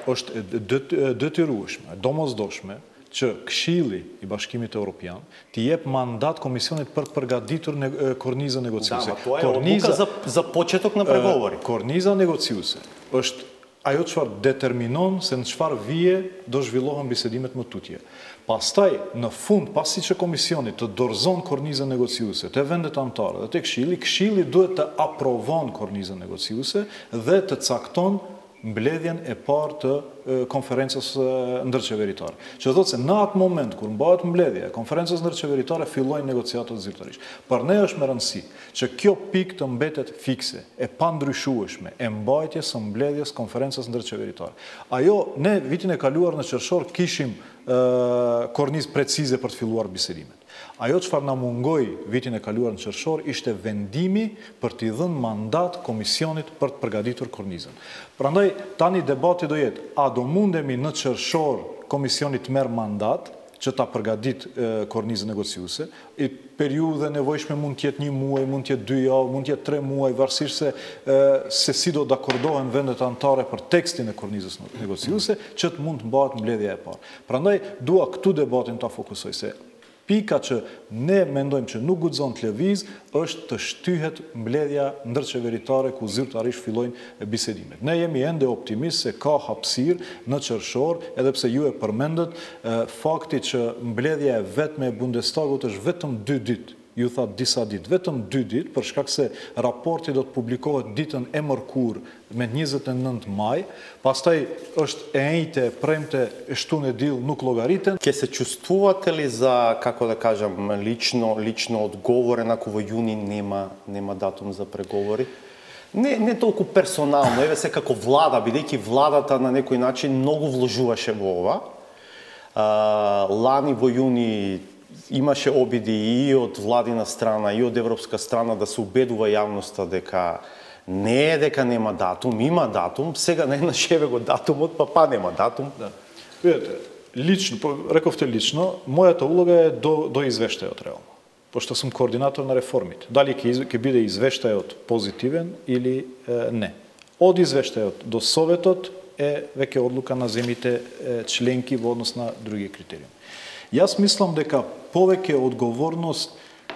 është detyrueshme, domosdoshme që Këshilli i Bashkimit Evropian t'i jep mandat Komisionit për përgatitur kornizën negociuese. To je odluka za početok na pregovori. Korniza negociuese është ajo çfarë determinon se në çfarë vije do zhvillohen bisedimet më tutje. Pastaj, në fund, pasi që Komisioni të dorëzon kornizën negociuese te vendet anëtare dhe te Këshilli, Këshilli duhet të aprovon kornizën negociuese dhe të cakton mbledhjen e parë të konferencës ndërqeveritare. Që thotë se në atë moment kur mbahet mbledhja e konferencës ndërqeveritare fillojnë negociatat zyrtarisht. Për ne është me rëndësi që kjo pikë të mbetet fikse, e pandryshueshme, e mbajtjes së mbledhjes konferencës ndërqeveritare. Ajo ne vitin e kaluar në qershor kishim kornizë precize për të filluar bisedimet. Ajo çfarë na mungoi vitin e kaluar në qershor ishte vendimi për t'i dhënë mandat Komisionit për të përgatitur kornizën. Prandaj tani debati do jetë, a do mundemi në qershor Komisioni të merr mandat që ta përgatit kornizën negociuese, i periudhe nevojshme mund të jetë 1 muaj, mund të jetë 2 javë, mund të jetë 3 muaj, varësisht se si do dakordohen vendet anëtare për tekstin e kornizës negociuese, që të mund të mbahet mbledhja e parë. Prandaj dua këtu debatin ta fokusoj se pika që ne mendojmë që nuk guxon të lëviz është të shtyhet mbledhja ndërqeveritare ku zyrtarisht fillojnë bisedimet. Ne jemi ende optimist se ka hapësirë në qershor, edhe pse ju e përmendët fakti që mbledhja e vetme e Bundestagut është vetëm 2 ditë. Ju tha disa ditë, vetëm 2 ditë, për shkak se raporti do të publikohet ditën e mërkurë me 29 maj, pastaj është e njëjte, premte, shtunë e diell nuk llogariten. Ке се чувствувате ли за, како да кажам, лично одговорен ако во јуни нема датум за преговори? Не толку персонално, еве се како влада, бидејќи владата на некој начин многу вложуваше во ова. Лани во јуни имаше обиди и од владина страна, и од европска страна да се убедува јавноста дека не е дека нема датум, има датум, сега не нашеве го датумот, па нема датум. Да. Видете, лично, рековте лично, мојата улога е до извештајот реално. Пошто сум координатор на реформите. Дали ќе биде извештајот позитивен или не. Од извештајот до советот е веќе одлука на земите членки во однос на други критериуми. Јас мислам дека повеќе одговорност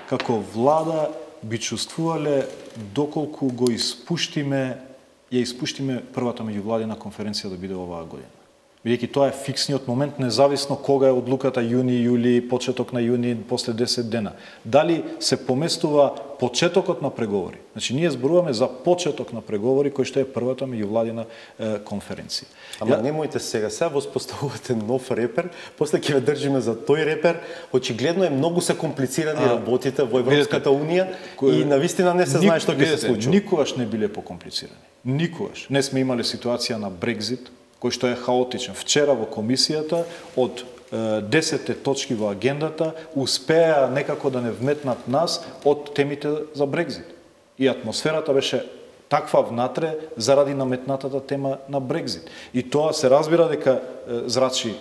како влада би чувствувале доколку ја испуштиме првата меѓувладина конференција да биде оваа година. Бидејќи тоа е фиксниот момент, независно кога е одлуката јуни, јули, почеток на јуни, после 10 дена. Дали се поместува почетокот на преговори. Значи, ние зборуваме за почеток на преговори, кој што е првата меѓувладина конференција. Ама немојте сега воспоставувате нов репер, после ќе ве држиме за тој репер. Очигледно е многу се комплицирани работите во Европската унија и навистина не се знае што ќе се случи. Никогаш не биле покомплицирани. Никогаш. Не сме имале ситуација на Брекзит, кој што е хаотичен. Вчера во комисијата од 10 точки во агендата успеа некако да не вметнат нас од темите за Брекзит. И атмосферата беше таква внатре заради наметнатата тема на Брекзит. И тоа се разбира дека зрачи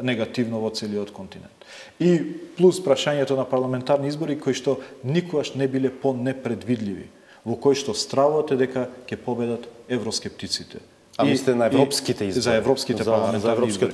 негативно во целиот континент. И плюс прашањето на парламентарни избори кои што никогаш не биле по-непредвидливи, во кои што стравот е дека ќе победат евроскептиците. А мислите на европските избори? За европските парламентарни избори.